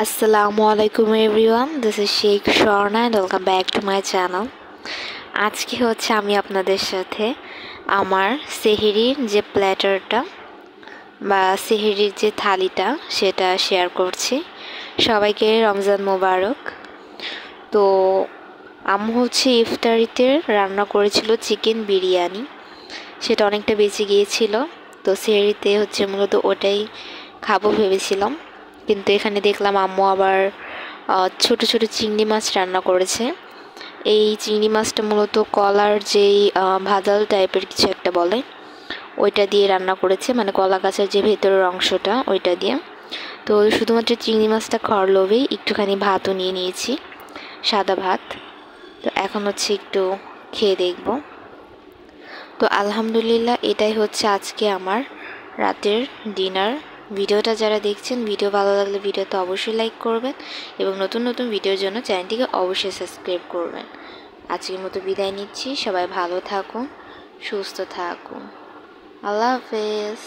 আসসালামু আলাইকুম everyone, this is Sheikh Swarna and welcome back to my channel. আজকে আমি আপনাদের সাথে আমার সেহরির যে প্ল্যাটারটা বা সেহরির যে থালিটা সেটা শেয়ার করছি। সবাইকে রমজান মোবারক। তো আম্মু ইফতারিতে রান্না করেছিল চিকেন বিরিয়ানি, সেটা অনেকটা বেঁচে গিয়েছিল। তো সেহরিতে মূলত ওটাই খাবো ভেবেছিলাম, কিন্তু এখানে দেখলাম আম্মু আবার ছোট ছোট চিংড়ি মাছ রান্না করেছে। এই চিংড়ি মাছটা মূলত কলার যেই ভাজাল টাইপের কিছু একটা বলে, ওইটা দিয়ে রান্না করেছে, মানে কলা গাছের যে ভেতরের অংশটা ওইটা দিয়ে। তো শুধুমাত্র চিংড়ি মাছটা খাওয়ার লোভেই একটুখানি ভাতও নিয়ে নিয়েছি, সাদা ভাত। তো এখন একটু খেয়ে দেখব। তো আলহামদুলিল্লাহ, এটাই আজকে আমার রাতের ডিনার। ভিডিওটা যারা দেখছেন, ভিডিও ভালো লাগলে ভিডিওতে অবশ্যই লাইক করবেন এবং নতুন নতুন ভিডিওর জন্য চ্যানেলটিকে অবশ্যই সাবস্ক্রাইব করবেন। আজকের মতো বিদায় নিচ্ছি। সবাই ভালো থাকুন, সুস্থ থাকুন। আল্লাহ হাফেজ।